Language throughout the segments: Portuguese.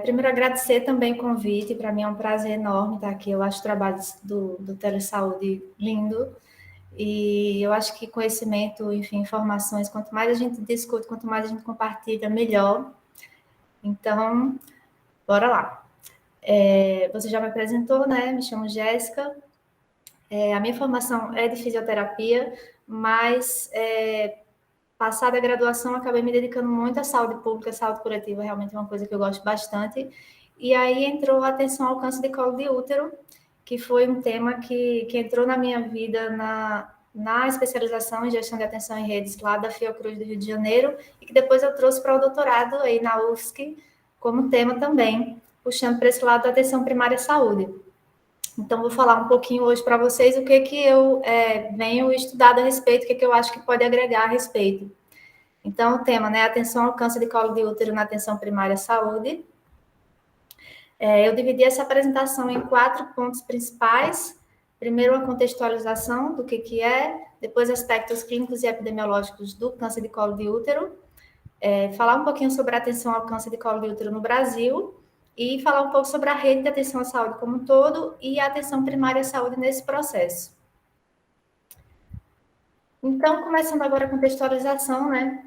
Primeiro, agradecer também o convite. Para mim é um prazer enorme estar aqui. Eu acho o trabalho do Telesaúde lindo. E eu acho que conhecimento, enfim, informações, quanto mais a gente discute, quanto mais a gente compartilha, melhor. Então, bora lá. Você já me apresentou, né? Me chamo Jéssica. A minha formação é de fisioterapia, mas passada a graduação, acabei me dedicando muito à saúde pública, saúde coletiva, realmente é uma coisa que eu gosto bastante. E aí entrou a atenção ao câncer de colo de útero, que foi um tema que entrou na minha vida na especialização em gestão de atenção em redes lá da Fiocruz do Rio de Janeiro, e que depois eu trouxe para o doutorado aí na UFSC como tema também, puxando para esse lado da atenção primária à saúde. Então, vou falar um pouquinho hoje para vocês o que eu venho estudado a respeito, o que eu acho que pode agregar a respeito. Então, o tema, né, atenção ao câncer de colo de útero na atenção primária à saúde. Eu dividi essa apresentação em 4 pontos principais. Primeiro, a contextualização do que é, depois aspectos clínicos e epidemiológicos do câncer de colo de útero, falar um pouquinho sobre a atenção ao câncer de colo de útero no Brasil e falar um pouco sobre a rede de atenção à saúde como um todo e a atenção primária à saúde nesse processo. Então, começando agora a contextualização, né?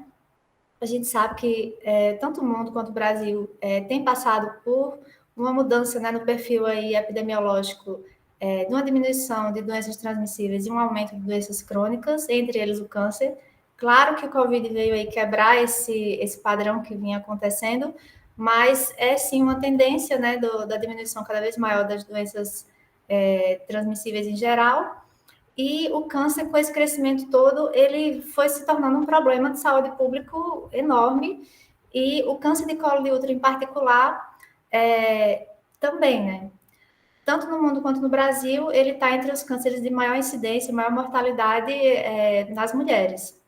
A gente sabe que tanto o mundo quanto o Brasil tem passado por uma mudança, né, no perfil aí epidemiológico, de uma diminuição de doenças transmissíveis e um aumento de doenças crônicas, entre eles o câncer. Claro que o Covid veio aí quebrar esse padrão que vinha acontecendo, mas é sim uma tendência, né, da diminuição cada vez maior das doenças transmissíveis em geral. E o câncer, com esse crescimento todo, ele foi se tornando um problema de saúde pública enorme. E o câncer de colo de útero, em particular, também, né? Tanto no mundo quanto no Brasil, ele está entre os cânceres de maior incidência, maior mortalidade nas mulheres.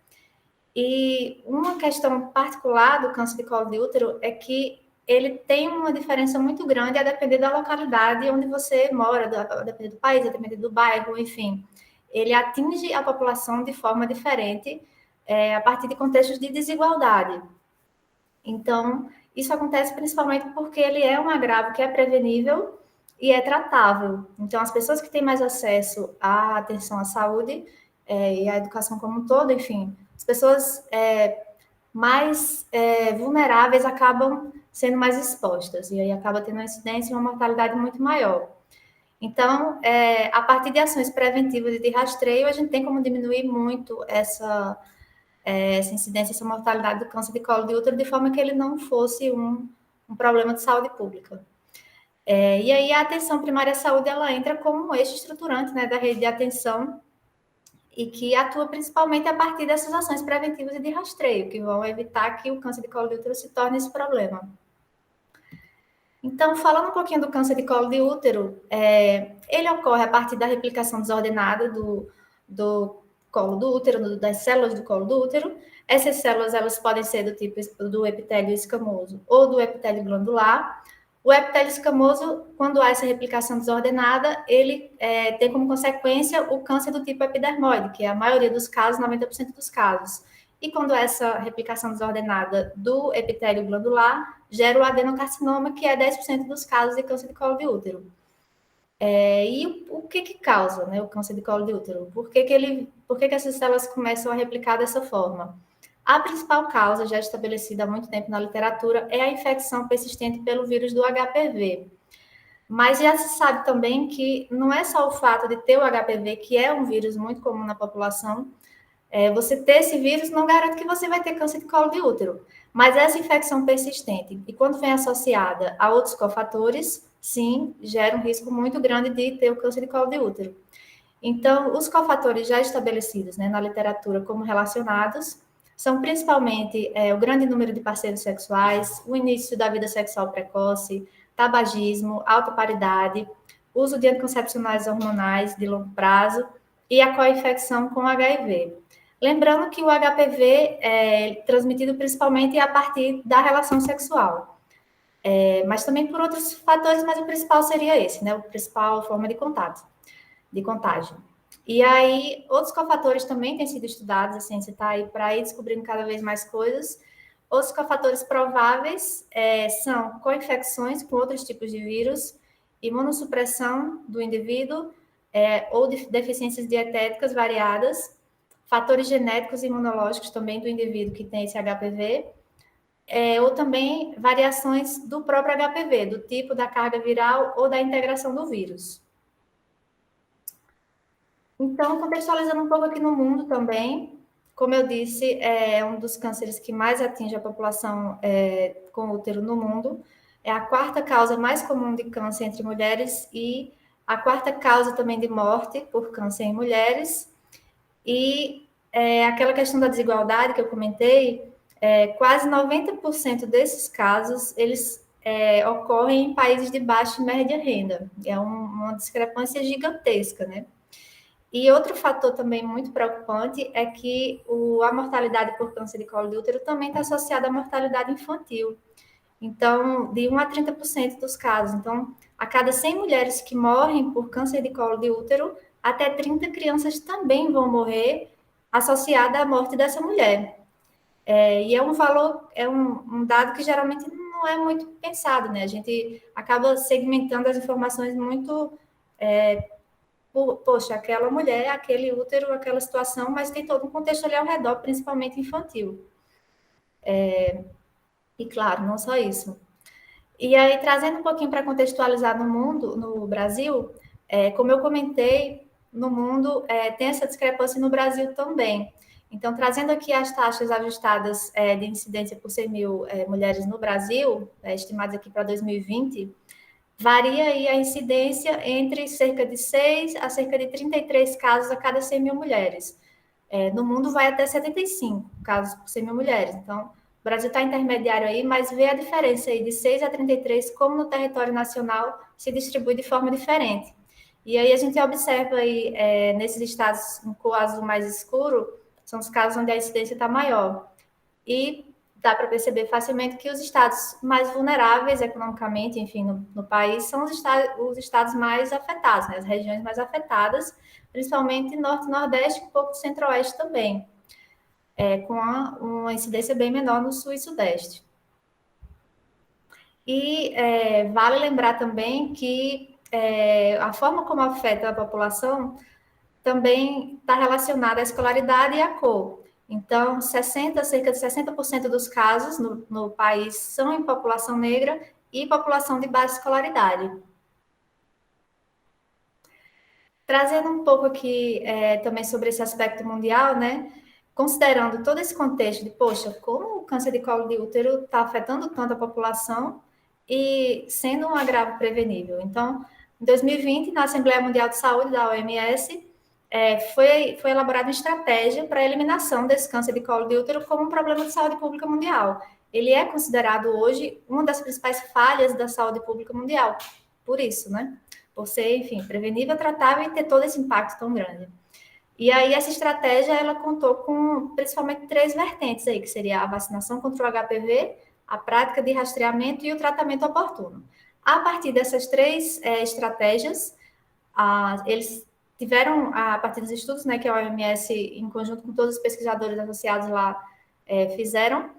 E uma questão particular do câncer de colo de útero é que ele tem uma diferença muito grande a depender da localidade onde você mora, a depender do país, a depender do bairro, enfim. Ele atinge a população de forma diferente a partir de contextos de desigualdade. Então, isso acontece principalmente porque ele é um agravo que é prevenível e é tratável. Então, as pessoas que têm mais acesso à atenção à saúde e à educação como um todo, enfim, as pessoas mais vulneráveis acabam sendo mais expostas, e aí acaba tendo uma incidência e uma mortalidade muito maior. Então, a partir de ações preventivas e de rastreio, a gente tem como diminuir muito essa incidência, essa mortalidade do câncer de colo de útero, de forma que ele não fosse um problema de saúde pública. E aí a atenção primária à saúde, ela entra como um eixo estruturante, né, da rede de atenção, e que atua principalmente a partir dessas ações preventivas e de rastreio, que vão evitar que o câncer de colo de útero se torne esse problema. Então, falando um pouquinho do câncer de colo de útero, ele ocorre a partir da replicação desordenada do colo do útero, das células do colo do útero. Essas células, elas podem ser do tipo do epitélio escamoso ou do epitélio glandular. O epitélio escamoso, quando há essa replicação desordenada, ele tem como consequência o câncer do tipo epidermoide, que é a maioria dos casos, 90% dos casos. E quando essa replicação desordenada do epitélio glandular gera o adenocarcinoma, que é 10% dos casos de câncer de colo de útero. E o que causa, né, o câncer de colo de útero? Por que essas células começam a replicar dessa forma? A principal causa, já estabelecida há muito tempo na literatura, é a infecção persistente pelo vírus do HPV. Mas já se sabe também que não é só o fato de ter o HPV, que é um vírus muito comum na população, você ter esse vírus não garante que você vai ter câncer de colo de útero. Mas essa infecção persistente, e quando vem associada a outros cofatores, sim, gera um risco muito grande de ter o câncer de colo de útero. Então, os cofatores já estabelecidos, né, na literatura como relacionados são principalmente o grande número de parceiros sexuais, o início da vida sexual precoce, tabagismo, alta paridade, uso de anticoncepcionais hormonais de longo prazo e a co-infecção com HIV. Lembrando que o HPV é transmitido principalmente a partir da relação sexual, mas também por outros fatores, mas o principal seria esse, né? A principal forma de contágio. E aí, outros cofatores também têm sido estudados, a ciência está aí para ir descobrindo cada vez mais coisas, Outros cofatores prováveis são co-infecções com outros tipos de vírus, imunossupressão do indivíduo ou deficiências dietéticas variadas, fatores genéticos e imunológicos também do indivíduo que tem esse HPV, ou também variações do próprio HPV, do tipo da carga viral ou da integração do vírus. Então, contextualizando um pouco aqui no mundo também, como eu disse, é um dos cânceres que mais atinge a população com útero no mundo. É a quarta causa mais comum de câncer entre mulheres e a quarta causa também de morte por câncer em mulheres. E aquela questão da desigualdade que eu comentei, quase 90% desses casos, eles ocorrem em países de baixa e média renda. É uma discrepância gigantesca, né? E outro fator também muito preocupante é que a mortalidade por câncer de colo de útero também está associada à mortalidade infantil. Então, de 1 a 30% dos casos. Então, a cada 100 mulheres que morrem por câncer de colo de útero, até 30 crianças também vão morrer associada à morte dessa mulher. E é um valor, um dado que geralmente não é muito pensado, né? A gente acaba segmentando as informações muito poxa, aquela mulher, aquele útero, aquela situação, mas tem todo um contexto ali ao redor, principalmente infantil. E claro, não só isso. E aí, trazendo um pouquinho para contextualizar no mundo, no Brasil, como eu comentei, no mundo tem essa discrepância no Brasil também. Então, trazendo aqui as taxas ajustadas de incidência por 100 mil mulheres no Brasil, estimadas aqui para 2020, varia aí a incidência entre cerca de 6 a cerca de 33 casos a cada 100 mil mulheres. No mundo vai até 75 casos por 100 mil mulheres. Então, o Brasil está intermediário aí, mas vê a diferença aí de 6 a 33, como no território nacional se distribui de forma diferente. E aí a gente observa aí, nesses estados com o azul mais escuro, são os casos onde a incidência está maior. E dá para perceber facilmente que os estados mais vulneráveis economicamente, enfim, no país, são os estados mais afetados, né? As regiões mais afetadas, principalmente Norte e Nordeste, um pouco Centro-Oeste também, com uma incidência bem menor no Sul e Sudeste. E vale lembrar também que a forma como afeta a população também está relacionada à escolaridade e à cor. Então, cerca de 60% dos casos no país são em população negra e população de baixa escolaridade. Trazendo um pouco aqui também sobre esse aspecto mundial, né? Considerando todo esse contexto de, poxa, como o câncer de colo de útero está afetando tanto a população e sendo um agravo prevenível. Então, em 2020, na Assembleia Mundial de Saúde, da OMS, foi elaborada uma estratégia para a eliminação desse câncer de colo de útero como um problema de saúde pública mundial. Ele é considerado hoje uma das principais falhas da saúde pública mundial, por isso, né? Por ser, enfim, prevenível, tratável e ter todo esse impacto tão grande. E aí essa estratégia, ela contou com principalmente 3 vertentes aí, que seria a vacinação contra o HPV, a prática de rastreamento e o tratamento oportuno. A partir dessas 3 estratégias, eles tiveram, a partir dos estudos, né, que a OMS, em conjunto com todos os pesquisadores associados lá, fizeram,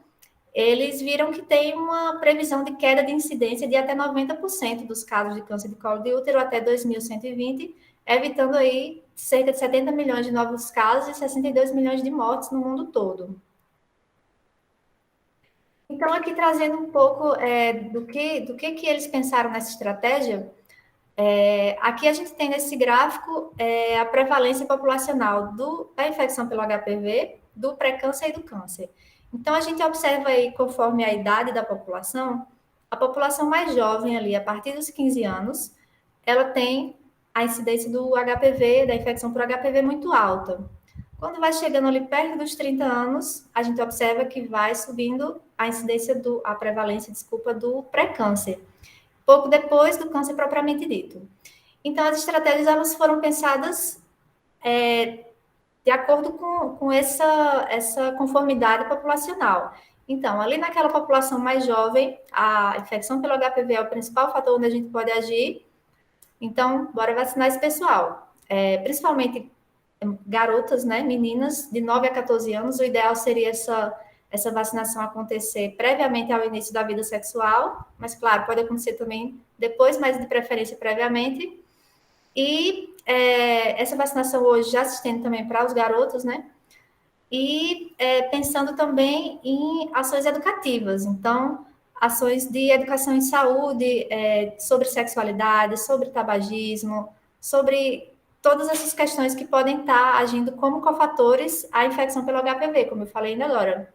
eles viram que tem uma previsão de queda de incidência de até 90% dos casos de câncer de colo de útero até 2120, evitando aí cerca de 70 milhões de novos casos e 62 milhões de mortes no mundo todo. Então, aqui trazendo um pouco do que eles pensaram nessa estratégia, aqui a gente tem nesse gráfico a prevalência populacional da infecção pelo HPV, do pré-câncer e do câncer. Então, a gente observa aí, conforme a idade da população, a população mais jovem ali, a partir dos 15 anos, ela tem a incidência do HPV, da infecção por HPV muito alta. Quando vai chegando ali perto dos 30 anos, a gente observa que vai subindo a incidência a prevalência, desculpa, do pré-câncer, pouco depois do câncer propriamente dito. Então, as estratégias elas foram pensadas de acordo com essa conformidade populacional. Então, ali naquela população mais jovem, a infecção pelo HPV é o principal fator onde a gente pode agir. Então, bora vacinar esse pessoal. Principalmente garotas, né, meninas de 9 a 14 anos, o ideal seria essa essa vacinação acontecer previamente ao início da vida sexual, mas, claro, pode acontecer também depois, mas de preferência previamente. E essa vacinação hoje já se estende também para os garotos, né? E pensando também em ações educativas. Então, ações de educação em saúde, sobre sexualidade, sobre tabagismo, sobre todas essas questões que podem estar agindo como cofatores à infecção pelo HPV, como eu falei ainda agora.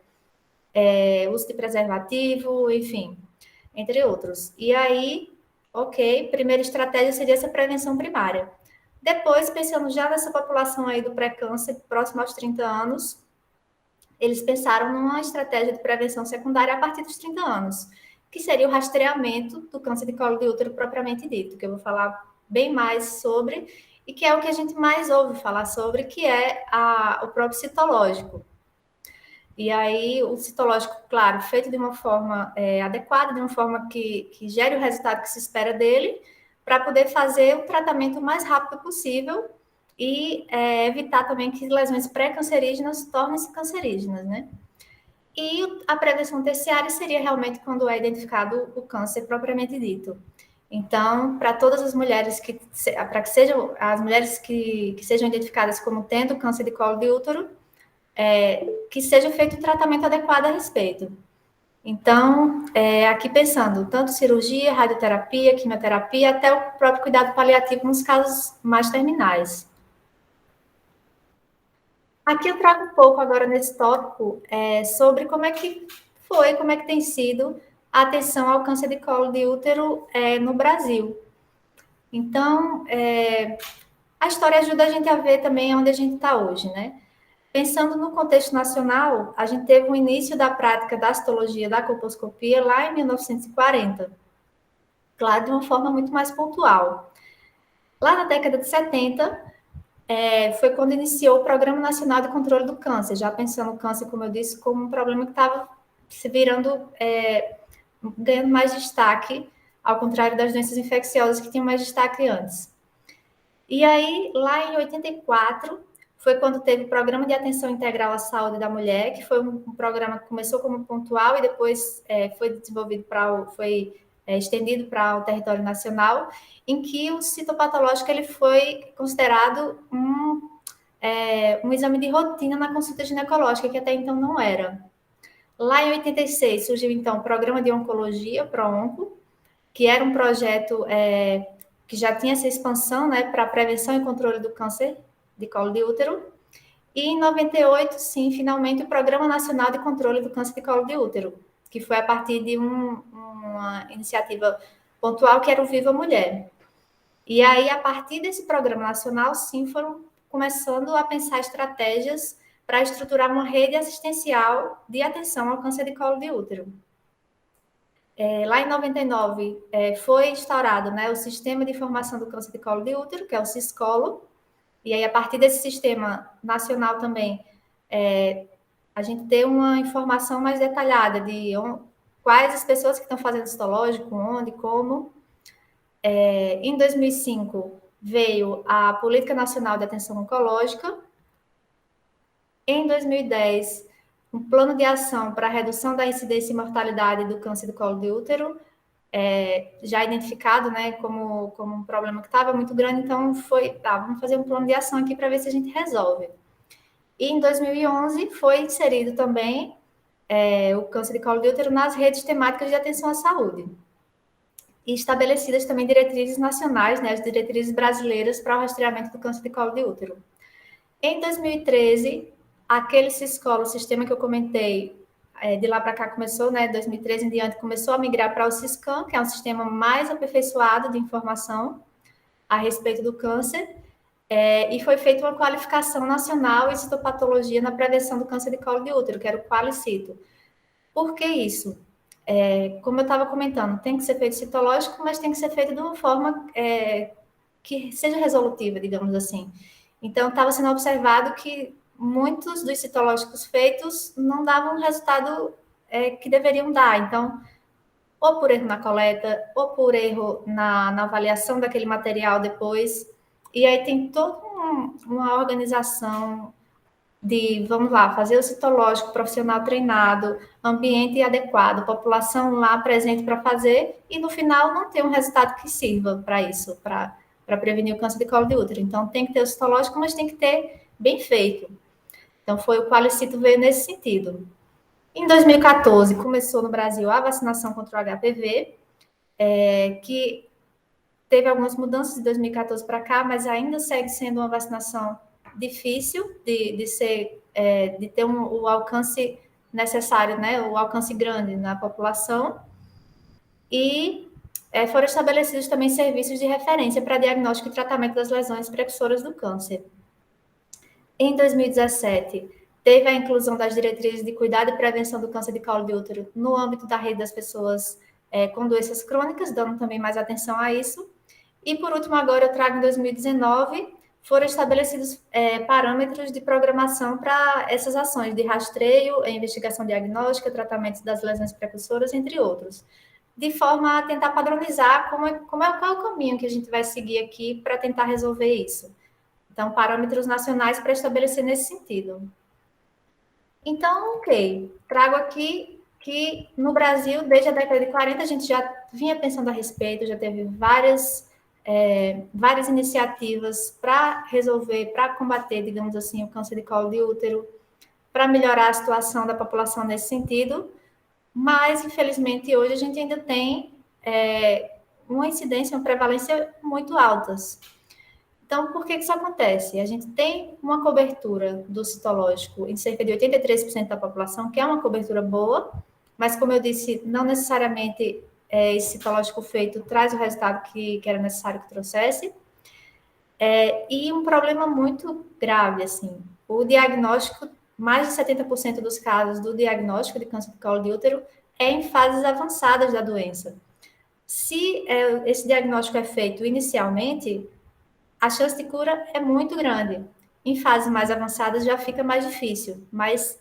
Uso de preservativo, enfim, entre outros. E aí, ok, primeira estratégia seria essa prevenção primária. Depois, pensando já nessa população aí do pré-câncer, próximo aos 30 anos, eles pensaram numa estratégia de prevenção secundária a partir dos 30 anos, que seria o rastreamento do câncer de colo de útero propriamente dito, que eu vou falar bem mais sobre, e que é o que a gente mais ouve falar sobre, que é o próprio citológico. E aí, o citológico, claro, feito de uma forma adequada, de uma forma que gere o resultado que se espera dele, para poder fazer o tratamento o mais rápido possível e evitar também que lesões pré-cancerígenas tornem-se cancerígenas, né? E a prevenção terciária seria realmente quando é identificado o câncer propriamente dito. Então, para todas as mulheres para que sejam as mulheres que sejam identificadas como tendo câncer de colo de útero, que seja feito o tratamento adequado a respeito. Então, aqui pensando, tanto cirurgia, radioterapia, quimioterapia, até o próprio cuidado paliativo nos casos mais terminais. Aqui eu trago um pouco agora nesse tópico sobre como é que tem sido a atenção ao câncer de colo de útero no Brasil. Então, a história ajuda a gente a ver também onde a gente está hoje, né? Pensando no contexto nacional, a gente teve o início da prática da citologia da colposcopia lá em 1940, claro, de uma forma muito mais pontual. Lá na década de 70, foi quando iniciou o Programa Nacional de Controle do Câncer, já pensando o câncer, como eu disse, como um problema que estava se virando, ganhando mais destaque, ao contrário das doenças infecciosas que tinham mais destaque antes. E aí, lá em 84, foi quando teve o Programa de Atenção Integral à Saúde da Mulher, que foi um programa que começou como pontual e depois foi desenvolvido estendido para o território nacional, em que o citopatológico ele foi considerado um exame de rotina na consulta ginecológica, que até então não era. Lá em 86 surgiu, então, o Programa de Oncologia, PROONCO, que era um projeto que já tinha essa expansão, né, para prevenção e controle do câncer de colo de útero. E em 98, sim, finalmente, o Programa Nacional de Controle do Câncer de Colo de Útero, que foi a partir de uma iniciativa pontual que era o Viva Mulher. E aí, a partir desse programa nacional, sim, foram começando a pensar estratégias para estruturar uma rede assistencial de atenção ao câncer de colo de útero. Lá em 99, foi instaurado, né, o Sistema de Informação do Câncer de Colo de Útero, que é o CISCOLO, e aí, a partir desse sistema nacional também, a gente tem uma informação mais detalhada de quais as pessoas que estão fazendo citológico, onde, como. Em 2005, veio a Política Nacional de Atenção Oncológica. Em 2010, um plano de ação para a redução da incidência e mortalidade do câncer do colo de útero, já identificado, né, como um problema que estava muito grande, então vamos fazer um plano de ação aqui para ver se a gente resolve. E em 2011 foi inserido também o câncer de colo de útero nas redes temáticas de atenção à saúde. E estabelecidas também diretrizes nacionais, né, as diretrizes brasileiras para o rastreamento do câncer de colo de útero. Em 2013, aquele CISCOLO, o sistema que eu comentei, de lá para cá começou, né, 2013 em diante, começou a migrar para o CISCAN, que é um sistema mais aperfeiçoado de informação a respeito do câncer, e foi feita uma qualificação nacional em citopatologia na prevenção do câncer de colo de útero, que era o Qualicito. Por que isso? Como eu estava comentando, tem que ser feito citológico, mas tem que ser feito de uma forma que seja resolutiva, digamos assim. Então, estava sendo observado que muitos dos citológicos feitos não davam o resultado que deveriam dar. Então, ou por erro na coleta, ou por erro na avaliação daquele material depois. E aí tem toda uma organização, vamos lá, fazer o citológico, profissional treinado, ambiente adequado, população lá presente para fazer, e no final não ter um resultado que sirva para isso, para prevenir o câncer de colo de útero. Então, tem que ter o citológico, mas tem que ter bem feito. Então, foi o Qualicito veio nesse sentido. Em 2014, começou no Brasil a vacinação contra o HPV, que teve algumas mudanças de 2014 para cá, mas ainda segue sendo uma vacinação difícil de ter o alcance necessário, né, o alcance grande na população. E foram estabelecidos também serviços de referência para diagnóstico e tratamento das lesões precursoras do câncer. Em 2017, teve a inclusão das diretrizes de cuidado e prevenção do câncer de colo de útero no âmbito da rede das pessoas com doenças crônicas, dando também mais atenção a isso. E, por último, agora eu trago em 2019, foram estabelecidos parâmetros de programação para essas ações de rastreio, investigação diagnóstica, tratamento das lesões precursoras, entre outros, de forma a tentar padronizar qual é o caminho que a gente vai seguir aqui para tentar resolver isso. Então, parâmetros nacionais para estabelecer nesse sentido. Então, ok, trago aqui que no Brasil, desde a década de 40, a gente já vinha pensando a respeito, já teve várias iniciativas para resolver, para combater, digamos assim, o câncer de colo de útero, para melhorar a situação da população nesse sentido, mas, infelizmente, hoje a gente ainda tem uma incidência, uma prevalência muito altas. Então, por que isso acontece? A gente tem uma cobertura do citológico em cerca de 83% da população, que é uma cobertura boa, mas, como eu disse, não necessariamente esse citológico feito traz o resultado que era necessário que trouxesse. E um problema muito grave, assim, o diagnóstico, mais de 70% dos casos do diagnóstico de câncer de colo de útero é em fases avançadas da doença. Se esse diagnóstico é feito inicialmente, a chance de cura é muito grande. Em fases mais avançadas já fica mais difícil, mas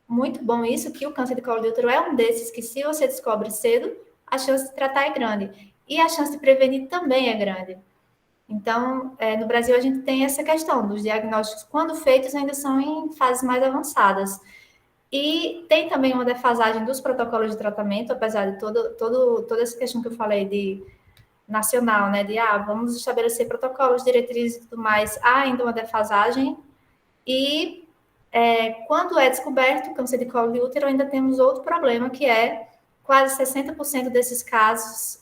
muito bom isso, que o câncer de colo de útero é um desses que, se você descobre cedo, a chance de tratar é grande. E a chance de prevenir também é grande. Então, no Brasil, a gente tem essa questão dos diagnósticos, quando feitos, ainda são em fases mais avançadas. E tem também uma defasagem dos protocolos de tratamento, apesar de toda essa questão que eu falei de nacional, né, de vamos estabelecer protocolos, diretrizes e tudo mais, há ainda uma defasagem. E quando é descoberto o câncer de colo de útero, ainda temos outro problema, que é quase 60% desses casos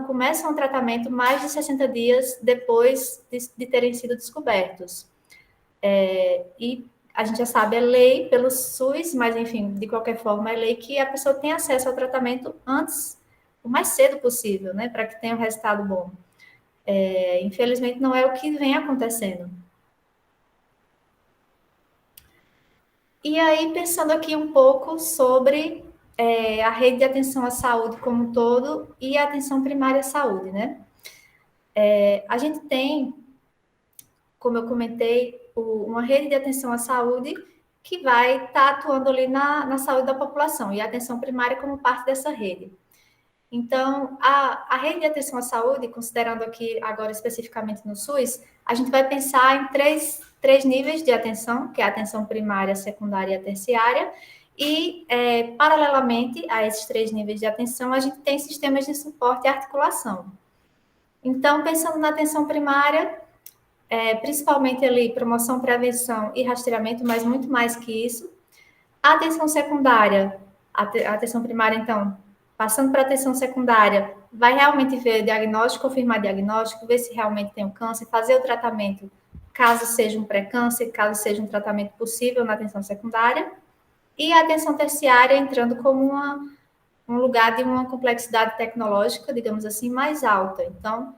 começam o tratamento mais de 60 dias depois de terem sido descobertos. E a gente já sabe, é lei pelo SUS, mas, enfim, de qualquer forma, é lei que a pessoa tenha acesso ao tratamento antes, o mais cedo possível, né, para que tenha um resultado bom. Infelizmente, não é o que vem acontecendo. E aí, pensando aqui um pouco sobre a rede de atenção à saúde como um todo e a atenção primária à saúde, né? A gente tem, como eu comentei, uma rede de atenção à saúde que vai estar atuando ali na saúde da população, e a atenção primária como parte dessa rede. Então, a rede de atenção à saúde, considerando aqui agora especificamente no SUS, a gente vai pensar em três níveis de atenção, que é a atenção primária, secundária e terciária, e, paralelamente a esses três níveis de atenção, a gente tem sistemas de suporte e articulação. Então, pensando na atenção primária, principalmente ali promoção, prevenção e rastreamento, mas muito mais que isso. A atenção secundária, a atenção primária, então, passando para a atenção secundária, vai realmente ver diagnóstico, confirmar diagnóstico, ver se realmente tem o câncer, fazer o tratamento, caso seja um pré-câncer, caso seja um tratamento possível na atenção secundária. E a atenção terciária entrando como um lugar de uma complexidade tecnológica, digamos assim, mais alta. Então,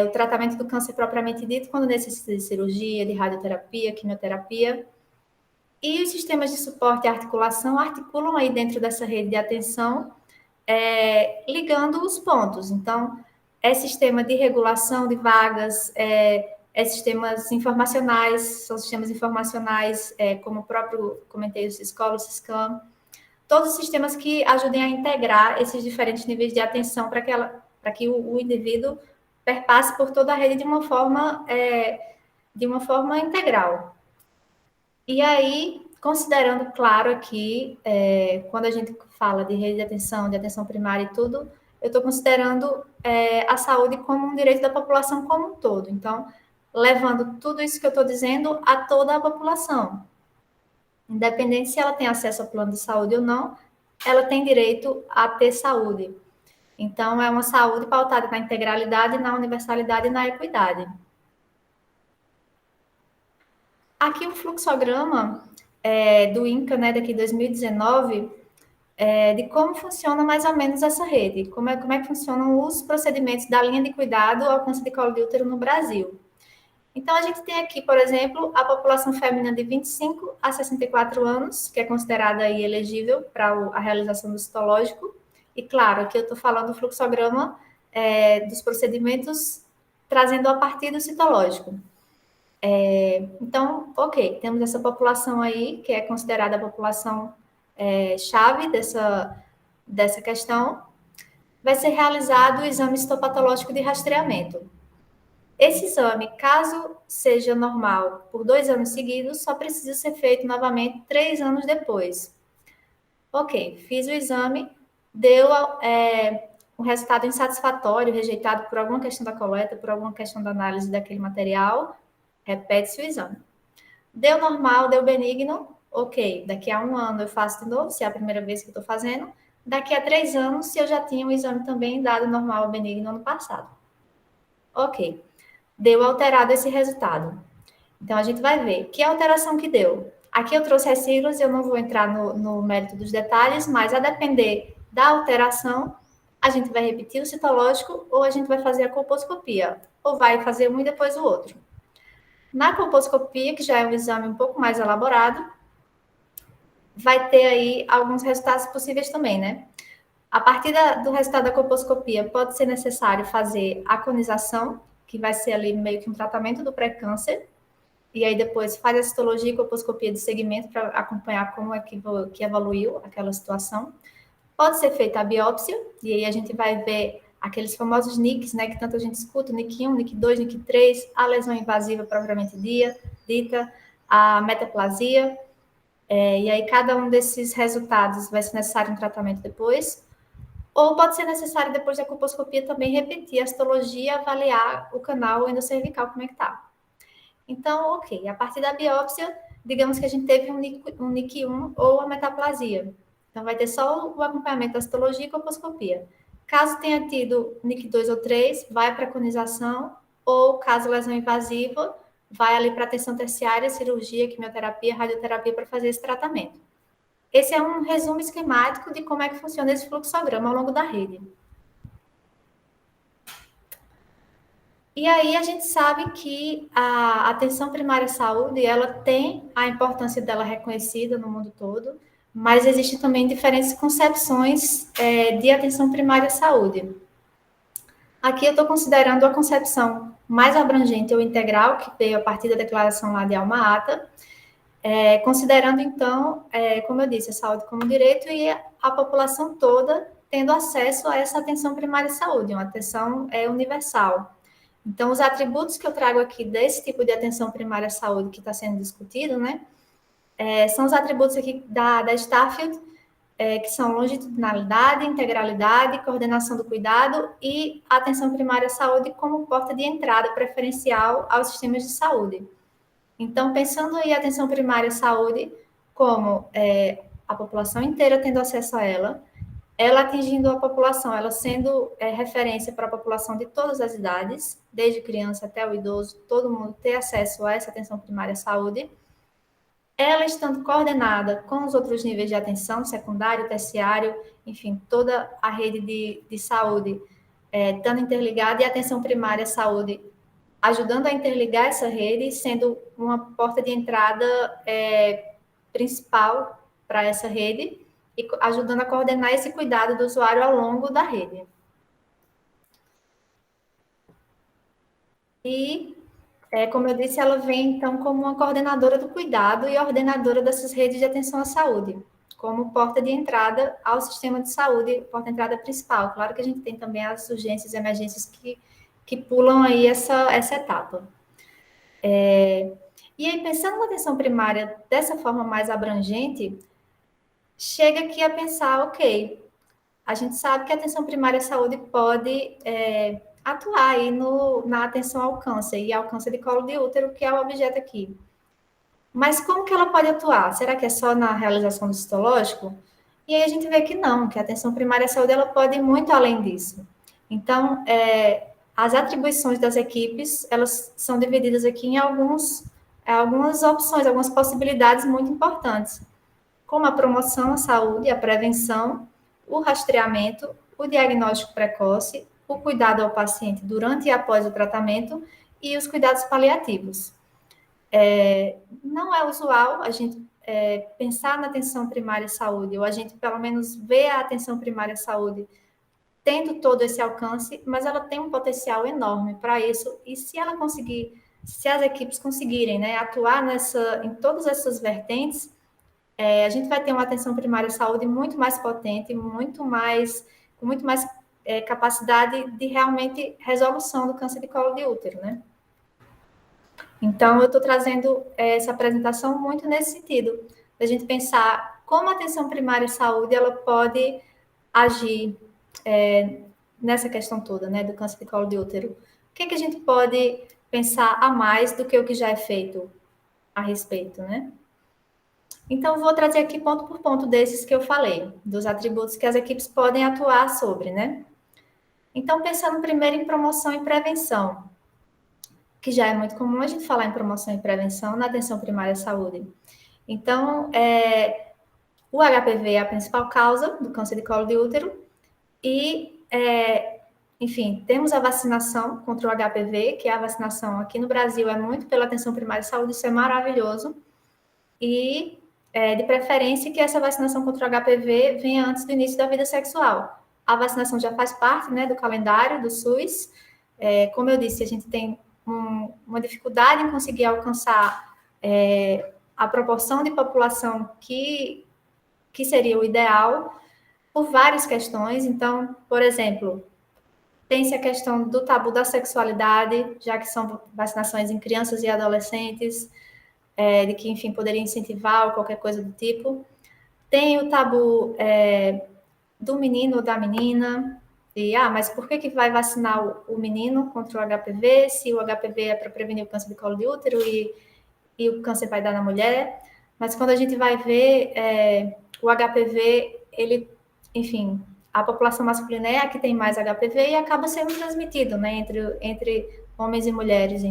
o tratamento do câncer propriamente dito, quando necessita de cirurgia, de radioterapia, quimioterapia. E os sistemas de suporte e articulação articulam aí dentro dessa rede de atenção, ligando os pontos. Então, é sistema de regulação de vagas, sistemas informacionais, são sistemas informacionais, como o próprio comentei, o Siscolo, o Siscam, todos os sistemas que ajudem a integrar esses diferentes níveis de atenção para que o indivíduo perpasse por toda a rede de uma forma integral. E aí, considerando, claro, aqui, quando a gente fala de rede de atenção primária e tudo, eu estou considerando a saúde como um direito da população como um todo. Então, levando tudo isso que eu estou dizendo a toda a população. Independente se ela tem acesso ao plano de saúde ou não, ela tem direito a ter saúde. Então, é uma saúde pautada na integralidade, na universalidade e na equidade. Aqui o fluxograma do INCA, né, daqui de 2019, de como funciona mais ou menos essa rede, como é que funcionam os procedimentos da linha de cuidado ao câncer de colo de útero no Brasil. Então, a gente tem aqui, por exemplo, a população feminina de 25 a 64 anos, que é considerada aí elegível para a realização do citológico. E, claro, aqui eu estou falando do fluxograma dos procedimentos trazendo a partir do citológico. Então, ok, temos essa população aí, que é considerada a população chave dessa questão. Vai ser realizado o exame histopatológico de rastreamento. Esse exame, caso seja normal por 2 anos seguidos, só precisa ser feito novamente 3 anos depois. Ok, fiz o exame, deu um resultado insatisfatório, rejeitado por alguma questão da coleta, por alguma questão da análise daquele material, repete-se o exame. Deu normal, deu benigno, ok. Daqui a 1 ano eu faço de novo, se é a primeira vez que eu estou fazendo. Daqui a 3 anos, se eu já tinha um exame também dado normal ou benigno ano passado. Ok. Deu alterado esse resultado. Então, a gente vai ver que alteração que deu. Aqui eu trouxe as siglas, eu não vou entrar no mérito dos detalhes, mas a depender da alteração, a gente vai repetir o citológico ou a gente vai fazer a colposcopia, ou vai fazer um e depois o outro. Na colposcopia, que já é um exame um pouco mais elaborado, vai ter aí alguns resultados possíveis também, né? A partir do resultado da colposcopia, pode ser necessário fazer a conização, que vai ser ali meio que um tratamento do pré-câncer, e aí depois faz a citologia e colposcopia de segmento para acompanhar como é que evoluiu aquela situação. Pode ser feita a biópsia, e aí a gente vai ver aqueles famosos NICs, né, que tanto a gente escuta, NIC 1, NIC 2, NIC 3, a lesão invasiva propriamente dita, a metaplasia, e aí cada um desses resultados vai ser necessário um tratamento depois, ou pode ser necessário, depois da colposcopia, também repetir a citologia, avaliar o canal endocervical, como é que está. Então, ok, a partir da biópsia, digamos que a gente teve um NIC 1 ou a metaplasia. Então, vai ter só o acompanhamento da citologia e colposcopia. Caso tenha tido NIC 2 ou 3, vai para a conização, ou caso lesão invasiva, vai ali para atenção terciária, cirurgia, quimioterapia, radioterapia para fazer esse tratamento. Esse é um resumo esquemático de como é que funciona esse fluxograma ao longo da rede. E aí a gente sabe que a atenção primária à saúde, ela tem a importância dela reconhecida no mundo todo, mas existem também diferentes concepções de atenção primária à saúde. Aqui eu estou considerando a concepção mais abrangente ou integral, que veio a partir da declaração lá de Alma Ata, considerando, então, como eu disse, a saúde como direito e a população toda tendo acesso a essa atenção primária à saúde, uma atenção universal. Então, os atributos que eu trago aqui desse tipo de atenção primária à saúde que está sendo discutido, né, são os atributos aqui da Starfield, que são longitudinalidade, integralidade, coordenação do cuidado e atenção primária à saúde como porta de entrada preferencial aos sistemas de saúde. Então, pensando aí a atenção primária à saúde como a população inteira tendo acesso a ela atingindo a população, ela sendo referência para a população de todas as idades, desde criança até o idoso, todo mundo ter acesso a essa atenção primária à saúde, ela estando coordenada com os outros níveis de atenção, secundário, terciário, enfim, toda a rede de saúde estando interligada, e a atenção primária à saúde ajudando a interligar essa rede, sendo uma porta de entrada principal para essa rede, e ajudando a coordenar esse cuidado do usuário ao longo da rede. E, como eu disse, ela vem, então, como uma coordenadora do cuidado e ordenadora dessas redes de atenção à saúde, como porta de entrada ao sistema de saúde, porta de entrada principal. Claro que a gente tem também as urgências e emergências que pulam aí essa etapa. E aí, pensando na atenção primária dessa forma mais abrangente, chega aqui a pensar, ok, a gente sabe que a atenção primária à saúde pode atuar aí na atenção ao câncer e ao câncer de colo de útero, que é o objeto aqui. Mas como que ela pode atuar? Será que é só na realização do citológico? E aí a gente vê que não, que a atenção primária à saúde ela pode ir muito além disso. Então, as atribuições das equipes, elas são divididas aqui em algumas opções, algumas possibilidades muito importantes, como a promoção à saúde, a prevenção, o rastreamento, o diagnóstico precoce, o cuidado ao paciente durante e após o tratamento e os cuidados paliativos. Não é usual a gente pensar na atenção primária à saúde, ou a gente pelo menos ver a atenção primária à saúde tendo todo esse alcance, mas ela tem um potencial enorme para isso, e se ela conseguir, se as equipes conseguirem, né, atuar em todas essas vertentes, a gente vai ter uma atenção primária à saúde muito mais potente, com muito mais capacidade de realmente resolução do câncer de colo de útero, né? Então, eu estou trazendo essa apresentação muito nesse sentido, da gente pensar como a atenção primária à saúde ela pode agir nessa questão toda, né, do câncer de colo de útero. O que é que a gente pode pensar a mais do que o que já é feito a respeito, né? Então, vou trazer aqui ponto por ponto desses que eu falei, dos atributos que as equipes podem atuar sobre, né? Então, pensando primeiro em promoção e prevenção, que já é muito comum a gente falar em promoção e prevenção na atenção primária à saúde. Então, o HPV é a principal causa do câncer de colo de útero e, enfim, temos a vacinação contra o HPV, que é a vacinação aqui no Brasil é muito pela atenção primária à saúde, isso é maravilhoso. E, de preferência, que essa vacinação contra o HPV venha antes do início da vida sexual. A vacinação já faz parte, né, do calendário do SUS. Como eu disse, a gente tem uma dificuldade em conseguir alcançar a proporção de população que seria o ideal, por várias questões. Então, por exemplo, tem-se a questão do tabu da sexualidade, já que são vacinações em crianças e adolescentes, de que, enfim, poderia incentivar ou qualquer coisa do tipo. Tem o tabu do menino ou da menina, e, mas por que vai vacinar o menino contra o HPV, se o HPV é para prevenir o câncer de colo de útero e o câncer vai dar na mulher? Mas quando a gente vai ver, o HPV, ele, enfim, a população masculina é a que tem mais HPV e acaba sendo transmitido, né, entre homens e mulheres.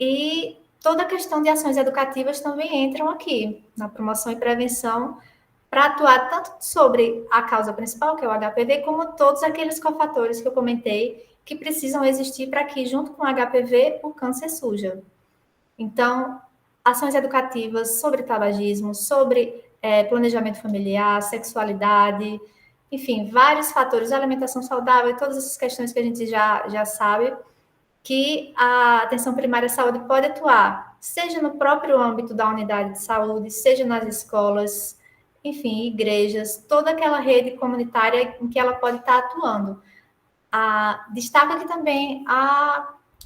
E toda a questão de ações educativas também entram aqui, na promoção e prevenção, para atuar tanto sobre a causa principal, que é o HPV, como todos aqueles cofatores que eu comentei, que precisam existir para que, junto com o HPV, o câncer surja. Então, ações educativas sobre tabagismo, sobre planejamento familiar, sexualidade, enfim, vários fatores, alimentação saudável, todas essas questões que a gente já sabe, que a atenção primária à saúde pode atuar, seja no próprio âmbito da unidade de saúde, seja nas escolas, enfim, igrejas, toda aquela rede comunitária em que ela pode estar atuando. Destaca aqui também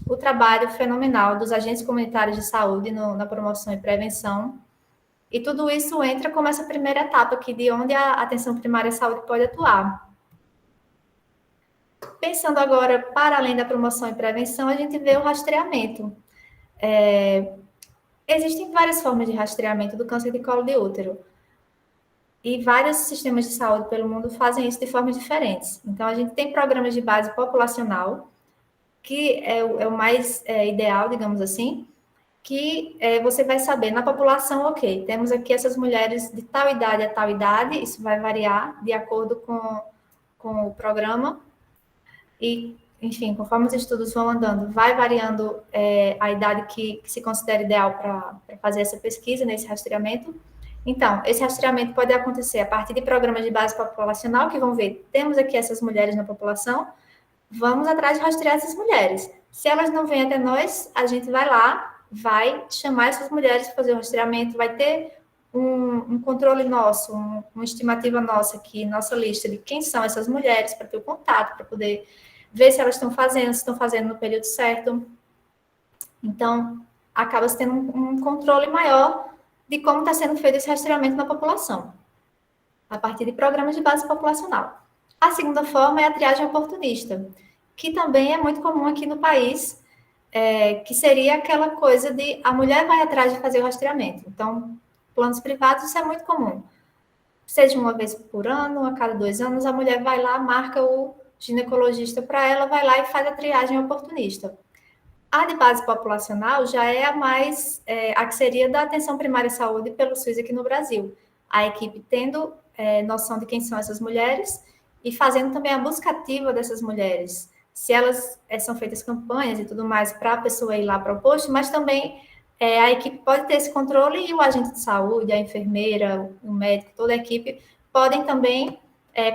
o trabalho fenomenal dos agentes comunitários de saúde na promoção e prevenção, e tudo isso entra como essa primeira etapa aqui, de onde a atenção primária à saúde pode atuar. Pensando agora, para além da promoção e prevenção, a gente vê o rastreamento. Existem várias formas de rastreamento do câncer de colo de útero. E vários sistemas de saúde pelo mundo fazem isso de formas diferentes. Então, a gente tem programas de base populacional, que é o mais ideal, digamos assim, que você vai saber na população, ok, temos aqui essas mulheres de tal idade a tal idade, isso vai variar de acordo com o programa, e, enfim, conforme os estudos vão andando, vai variando a idade que se considera ideal para fazer essa pesquisa, nesse rastreamento. Então, esse rastreamento pode acontecer a partir de programas de base populacional, que vão ver, temos aqui essas mulheres na população, vamos atrás de rastrear essas mulheres. Se elas não vêm até nós, a gente vai lá, vai chamar essas mulheres para fazer o rastreamento, vai ter um controle nosso, uma estimativa nossa aqui, nossa lista de quem são essas mulheres, para ter o contato, para poder ver se elas estão fazendo, se estão fazendo no período certo. Então, acaba se tendo um controle maior de como está sendo feito esse rastreamento na população, a partir de programas de base populacional. A segunda forma é a triagem oportunista, que também é muito comum aqui no país, que seria aquela coisa de a mulher vai atrás de fazer o rastreamento. Então, planos privados, isso é muito comum. Seja uma vez por ano, a cada 2 anos, a mulher vai lá, marca o ginecologista para ela, vai lá e faz a triagem oportunista. A de base populacional já é a que seria da atenção primária à saúde pelo SUS aqui no Brasil. A equipe tendo noção de quem são essas mulheres e fazendo também a busca ativa dessas mulheres. Se elas são feitas campanhas e tudo mais para a pessoa ir lá para o posto, mas também a equipe pode ter esse controle e o agente de saúde, a enfermeira, o médico, toda a equipe podem também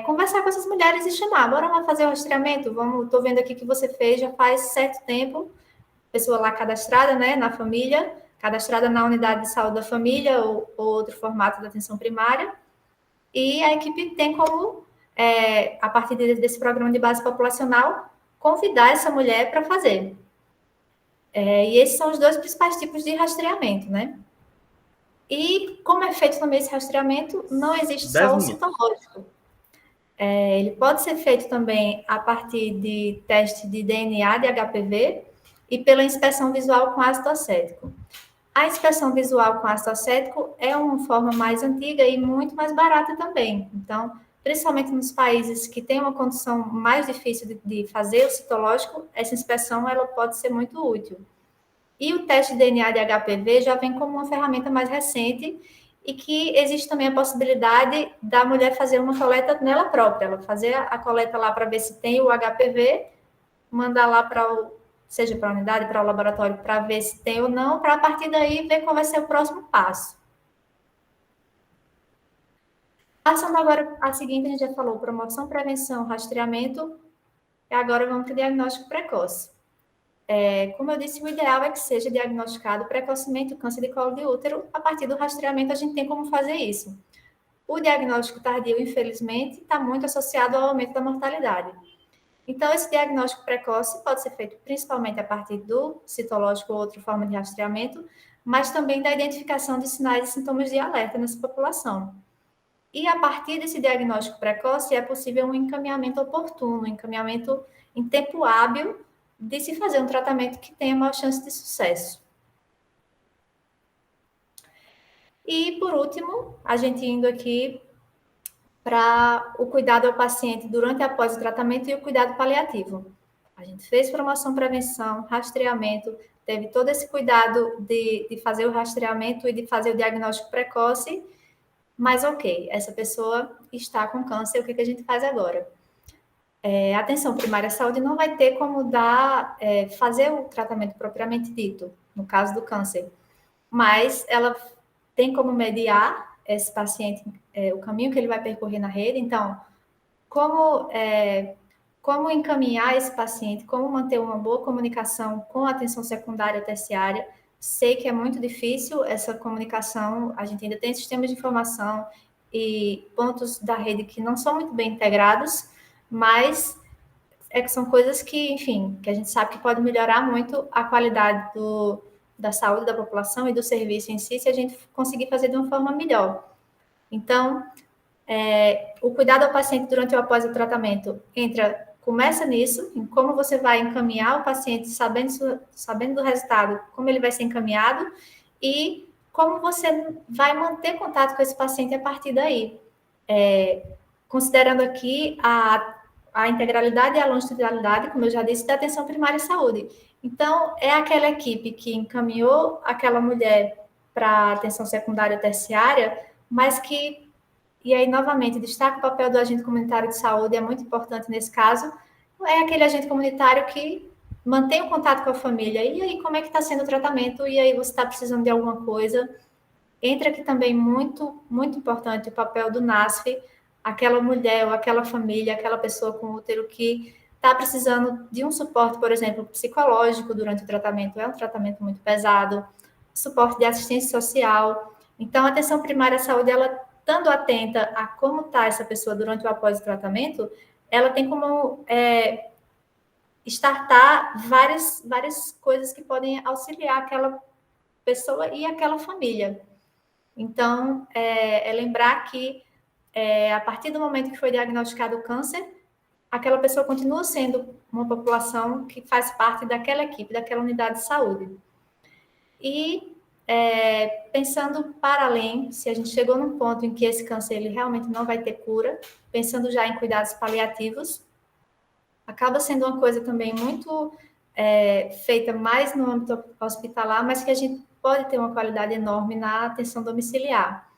conversar com essas mulheres e chamar, bora lá fazer o rastreamento, estou vendo aqui que você fez já faz certo tempo, pessoa lá cadastrada, né, na família, cadastrada na unidade de saúde da família ou outro formato da atenção primária, e a equipe tem como, a partir desse programa de base populacional, convidar essa mulher para fazer. E esses são os 2 principais tipos de rastreamento, né? E como é feito também esse rastreamento, não existe só o citológico. Ele pode ser feito também a partir de teste de DNA de HPV e pela inspeção visual com ácido acético. A inspeção visual com ácido acético é uma forma mais antiga e muito mais barata também. Então, principalmente nos países que têm uma condição mais difícil de fazer o citológico, essa inspeção ela pode ser muito útil. E o teste de DNA de HPV já vem como uma ferramenta mais recente e que existe também a possibilidade da mulher fazer uma coleta nela própria, ela fazer a coleta lá para ver se tem o HPV, mandar lá seja para a unidade, para o laboratório, para ver se tem ou não, para a partir daí ver qual vai ser o próximo passo. Passando agora a seguinte, a gente já falou promoção, prevenção, rastreamento, e agora vamos para o diagnóstico precoce. Como eu disse, o ideal é que seja diagnosticado precocemente o câncer de colo de útero. A partir do rastreamento, a gente tem como fazer isso. O diagnóstico tardio, infelizmente, está muito associado ao aumento da mortalidade. Então, esse diagnóstico precoce pode ser feito principalmente a partir do citológico ou outra forma de rastreamento, mas também da identificação de sinais e sintomas de alerta nessa população. E a partir desse diagnóstico precoce é possível um encaminhamento oportuno, um encaminhamento em tempo hábil de se fazer um tratamento que tenha maior chance de sucesso. E, por último, a gente indo aqui para o cuidado ao paciente durante e após o tratamento e o cuidado paliativo. A gente fez promoção, prevenção, rastreamento, teve todo esse cuidado de fazer o rastreamento e de fazer o diagnóstico precoce, mas ok, essa pessoa está com câncer, o que a gente faz agora? A atenção primária à saúde não vai ter como fazer o tratamento propriamente dito, no caso do câncer, mas ela tem como mediar esse paciente, o caminho que ele vai percorrer na rede. Então, como encaminhar esse paciente, como manter uma boa comunicação com a atenção secundária terciária. Sei que é muito difícil essa comunicação, a gente ainda tem sistemas de informação e pontos da rede que não são muito bem integrados, mas que são coisas que, enfim, que a gente sabe que pode melhorar muito a qualidade da saúde da população e do serviço em si, se a gente conseguir fazer de uma forma melhor. Então, o cuidado ao paciente durante ou após o tratamento começa nisso, em como você vai encaminhar o paciente, sabendo do resultado, como ele vai ser encaminhado, e como você vai manter contato com esse paciente a partir daí. Considerando aqui a integralidade e a longitudinalidade, como eu já disse, da atenção primária à saúde. Então, é aquela equipe que encaminhou aquela mulher para a atenção secundária ou terciária, mas que, e aí, novamente, destaca o papel do agente comunitário de saúde, é muito importante nesse caso, é aquele agente comunitário que mantém o contato com a família. E aí, como é que está sendo o tratamento? E aí, você está precisando de alguma coisa? Entra aqui também muito, muito importante o papel do NASF, aquela mulher ou aquela família, aquela pessoa com útero que está precisando de um suporte, por exemplo, psicológico durante o tratamento, é um tratamento muito pesado, suporte de assistência social. Então, a atenção primária à saúde, ela estando atenta a como está essa pessoa durante o após o tratamento, ela tem como startar várias coisas que podem auxiliar aquela pessoa e aquela família. Então, lembrar que, a partir do momento que foi diagnosticado o câncer, aquela pessoa continua sendo uma população que faz parte daquela equipe, daquela unidade de saúde. E, pensando para além, se a gente chegou num ponto em que esse câncer ele realmente não vai ter cura, pensando já em cuidados paliativos, acaba sendo uma coisa também muito feita mais no âmbito hospitalar, mas que a gente pode ter uma qualidade enorme na atenção domiciliar,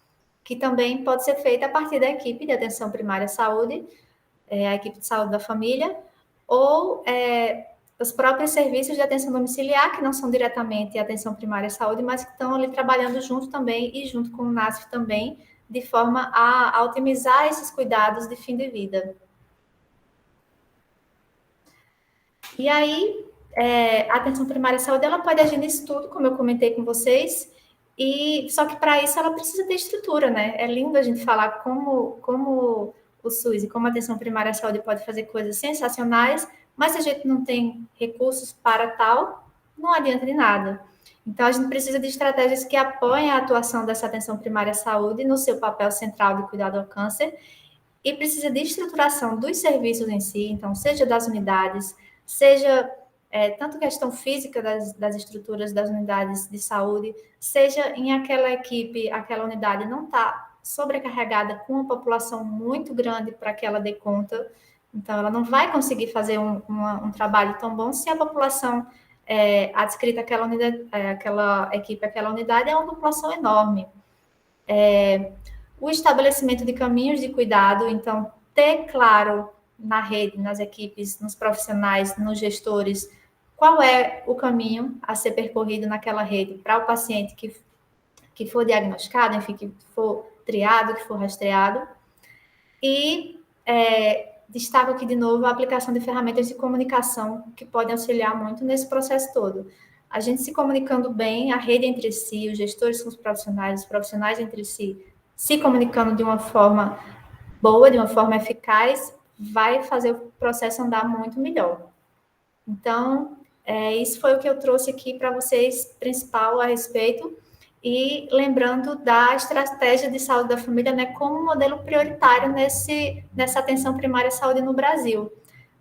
que também pode ser feita a partir da equipe de atenção primária à saúde, a equipe de saúde da família, ou os próprios serviços de atenção domiciliar, que não são diretamente atenção primária à saúde, mas que estão ali trabalhando junto também, e junto com o NASF também, de forma a otimizar esses cuidados de fim de vida. E aí, a atenção primária à saúde, ela pode agir nisso tudo, como eu comentei com vocês, e só que para isso ela precisa ter estrutura, né? É lindo a gente falar como o SUS e como a atenção primária à saúde pode fazer coisas sensacionais, mas se a gente não tem recursos para tal, não adianta de nada. Então, a gente precisa de estratégias que apoiem a atuação dessa atenção primária à saúde no seu papel central de cuidado ao câncer, e precisa de estruturação dos serviços em si, então, seja das unidades, seja tanto questão física das estruturas das unidades de saúde, seja em aquela equipe, aquela unidade não está sobrecarregada com uma população muito grande para que ela dê conta, então ela não vai conseguir fazer um trabalho tão bom se a população adscrita àquela unidade, aquela equipe, aquela unidade é uma população enorme. O estabelecimento de caminhos de cuidado, então, ter claro na rede, nas equipes, nos profissionais, nos gestores, qual é o caminho a ser percorrido naquela rede para o paciente que for diagnosticado, enfim, que for triado, que for rastreado. E destaco aqui de novo a aplicação de ferramentas de comunicação que podem auxiliar muito nesse processo todo. A gente se comunicando bem, a rede entre si, os gestores com os profissionais entre si, se comunicando de uma forma boa, de uma forma eficaz, vai fazer o processo andar muito melhor. Então, isso foi o que eu trouxe aqui para vocês, principal a respeito, e lembrando da estratégia de saúde da família, né, como modelo prioritário nessa atenção primária à saúde no Brasil.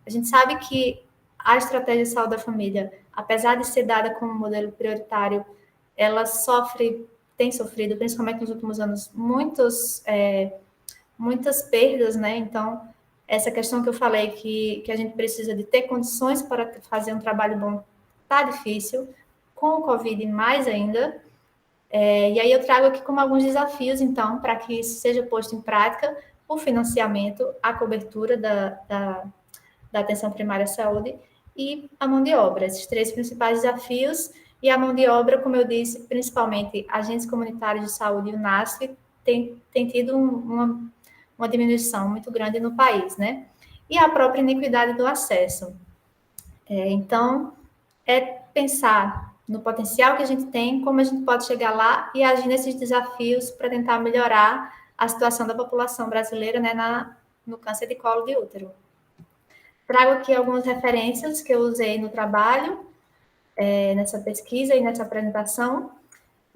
A gente sabe que a estratégia de saúde da família, apesar de ser dada como modelo prioritário, ela tem sofrido, principalmente nos últimos anos, muitas perdas, né? Então, essa questão que eu falei, que a gente precisa de ter condições para fazer um trabalho bom, tá difícil, com o Covid mais ainda. E aí eu trago aqui como alguns desafios, então, para que isso seja posto em prática: o financiamento, a cobertura da atenção primária à saúde e a mão de obra, esses três principais desafios. E a mão de obra, como eu disse, principalmente agentes comunitários de saúde e o NASF, tem tido uma diminuição muito grande no país, né? E a própria iniquidade do acesso. Então, pensar no potencial que a gente tem, como a gente pode chegar lá e agir nesses desafios para tentar melhorar a situação da população brasileira, né, no câncer de colo de útero. Trago aqui algumas referências que eu usei no trabalho, nessa pesquisa e nessa apresentação.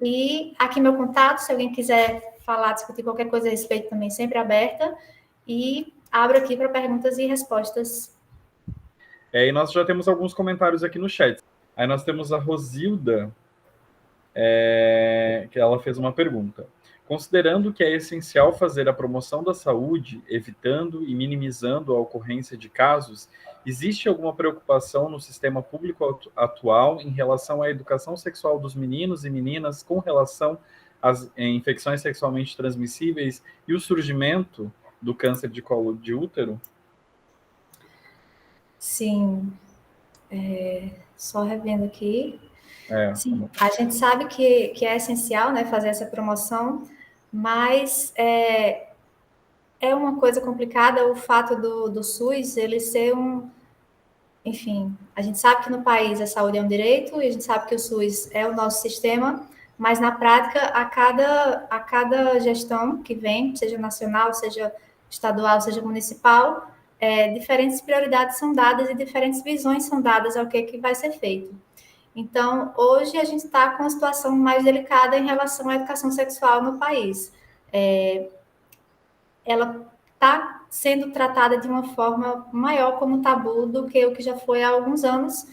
E aqui meu contato, se alguém quiser falar, discutir qualquer coisa a respeito, também sempre aberta. E abro aqui para perguntas e respostas. E nós já temos alguns comentários aqui no chat. Aí nós temos a Rosilda, que ela fez uma pergunta. Considerando que é essencial fazer a promoção da saúde, evitando e minimizando a ocorrência de casos, existe alguma preocupação no sistema público atual em relação à educação sexual dos meninos e meninas com relação às infecções sexualmente transmissíveis e o surgimento do câncer de colo de útero? Sim, só revendo aqui. Sim, a gente sabe que é essencial, né, fazer essa promoção, mas é uma coisa complicada o fato do SUS ele ser enfim, a gente sabe que no país a saúde é um direito e a gente sabe que o SUS é o nosso sistema, mas na prática a cada gestão que vem, seja nacional, seja estadual, seja municipal, diferentes prioridades são dadas e diferentes visões são dadas ao que vai ser feito. Então, hoje a gente está com uma situação mais delicada em relação à educação sexual no país. Ela está sendo tratada de uma forma maior como tabu do que o que já foi há alguns anos,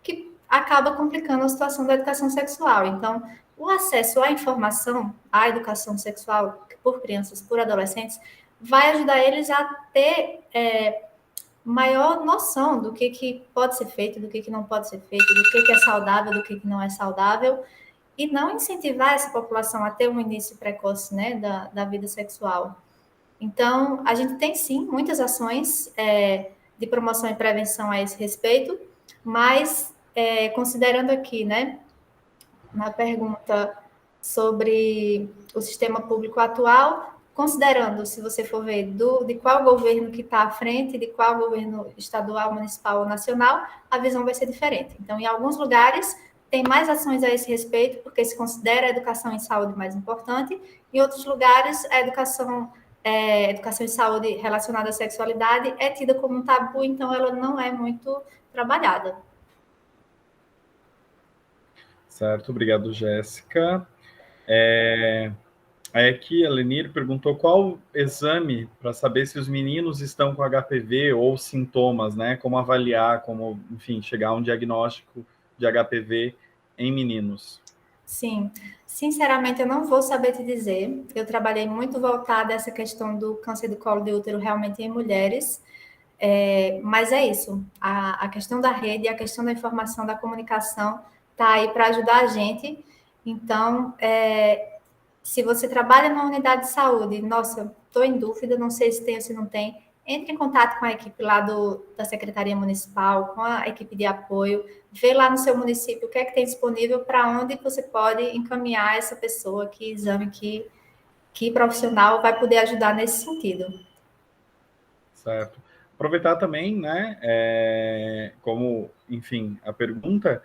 que acaba complicando a situação da educação sexual. Então, o acesso à informação, à educação sexual por crianças, por adolescentes, vai ajudar eles a ter maior noção do que pode ser feito, do que não pode ser feito, do que é saudável, do que não é saudável, e não incentivar essa população a ter um início precoce, né, da vida sexual. Então, a gente tem sim muitas ações de promoção e prevenção a esse respeito, mas considerando aqui, né, na pergunta sobre o sistema público atual, considerando, se você for ver, de qual governo que está à frente, de qual governo estadual, municipal ou nacional, a visão vai ser diferente. Então, em alguns lugares, tem mais ações a esse respeito, porque se considera a educação em saúde mais importante, em outros lugares, a educação em saúde relacionada à sexualidade é tida como um tabu, então ela não é muito trabalhada. Certo, obrigado, Jéssica. Aí aqui a Lenir perguntou qual exame para saber se os meninos estão com HPV ou sintomas, né? Como avaliar, como, enfim, chegar a um diagnóstico de HPV em meninos. Sim, sinceramente eu não vou saber te dizer. Eu trabalhei muito voltada a essa questão do câncer do colo de útero realmente em mulheres, mas é isso. A questão da rede, a questão da informação, da comunicação está aí para ajudar a gente. Então, se você trabalha numa unidade de saúde, nossa, estou em dúvida, não sei se tem ou se não tem, entre em contato com a equipe lá da Secretaria Municipal, com a equipe de apoio, vê lá no seu município o que é que tem disponível, para onde você pode encaminhar essa pessoa, que exame, que profissional vai poder ajudar nesse sentido. Certo. Aproveitar também, né, como, enfim, a pergunta,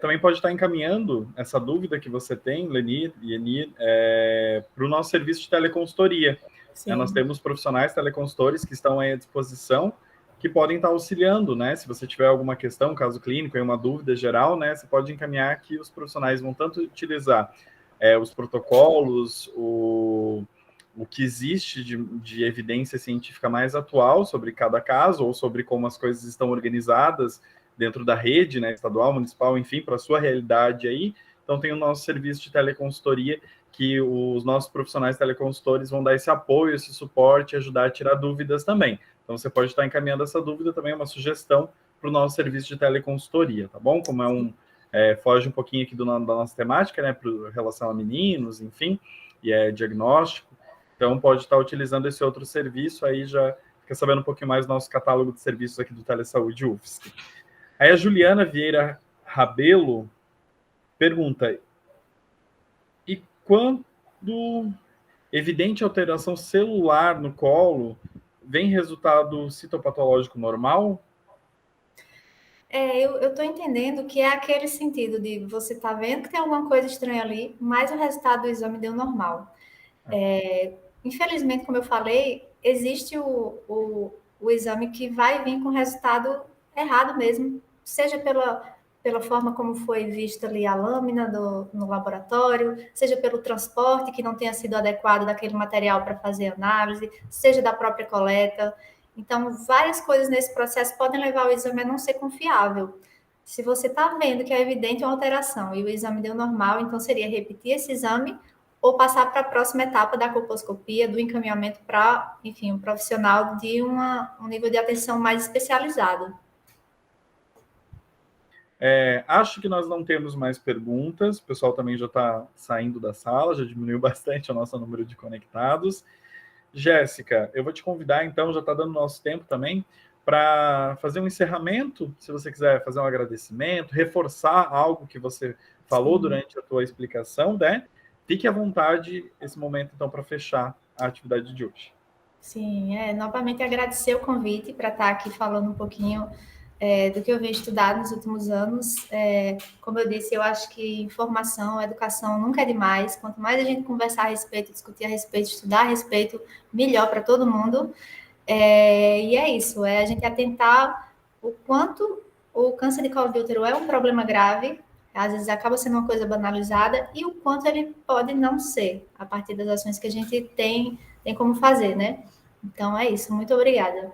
também pode estar encaminhando essa dúvida que você tem, Lenir e Enir, para o nosso serviço de teleconsultoria. Nós temos profissionais teleconsultores que estão aí à disposição, que podem estar auxiliando, né? Se você tiver alguma questão, caso clínico, uma dúvida geral, né? Você pode encaminhar que os profissionais vão tanto utilizar os protocolos, o que existe de evidência científica mais atual sobre cada caso, ou sobre como as coisas estão organizadas dentro da rede, né, estadual, municipal, enfim, para a sua realidade aí. Então, tem o nosso serviço de teleconsultoria, que os nossos profissionais teleconsultores vão dar esse apoio, esse suporte, ajudar a tirar dúvidas também. Então, você pode estar encaminhando essa dúvida também, uma sugestão para o nosso serviço de teleconsultoria, tá bom? Como foge um pouquinho aqui da nossa temática, né, em relação a meninos, enfim, e diagnóstico. Então, pode estar utilizando esse outro serviço, aí já fica sabendo um pouquinho mais do nosso catálogo de serviços aqui do Telesaúde UFSC. Aí a Juliana Vieira Rabelo pergunta, e quando evidente alteração celular no colo, vem resultado citopatológico normal? Eu estou entendendo que é aquele sentido de você estar vendo que tem alguma coisa estranha ali, mas o resultado do exame deu normal. Infelizmente, como eu falei, existe o exame que vai vir com resultado errado mesmo, seja pela forma como foi vista ali a lâmina no laboratório, seja pelo transporte que não tenha sido adequado daquele material para fazer análise, seja da própria coleta. Então, várias coisas nesse processo podem levar o exame a não ser confiável. Se você está vendo que é evidente uma alteração e o exame deu normal, então seria repetir esse exame ou passar para a próxima etapa da colposcopia, do encaminhamento para, enfim, um profissional de um nível de atenção mais especializado. Acho que nós não temos mais perguntas, o pessoal também já está saindo da sala, já diminuiu bastante o nosso número de conectados. Jéssica, eu vou te convidar, então, já está dando nosso tempo também, para fazer um encerramento, se você quiser fazer um agradecimento, reforçar algo que você falou durante a tua explicação, né? Fique à vontade esse momento, então, para fechar a atividade de hoje. Sim, novamente agradecer o convite para estar aqui falando um pouquinho do que eu venho estudado nos últimos anos. Como eu disse, eu acho que informação, educação nunca é demais. Quanto mais a gente conversar a respeito, discutir a respeito, estudar a respeito, melhor para todo mundo. E é isso, a gente atentar o quanto o câncer de colo de útero é um problema grave, às vezes acaba sendo uma coisa banalizada, e o quanto ele pode não ser, a partir das ações que a gente tem como fazer, né? Então é isso. Muito obrigada.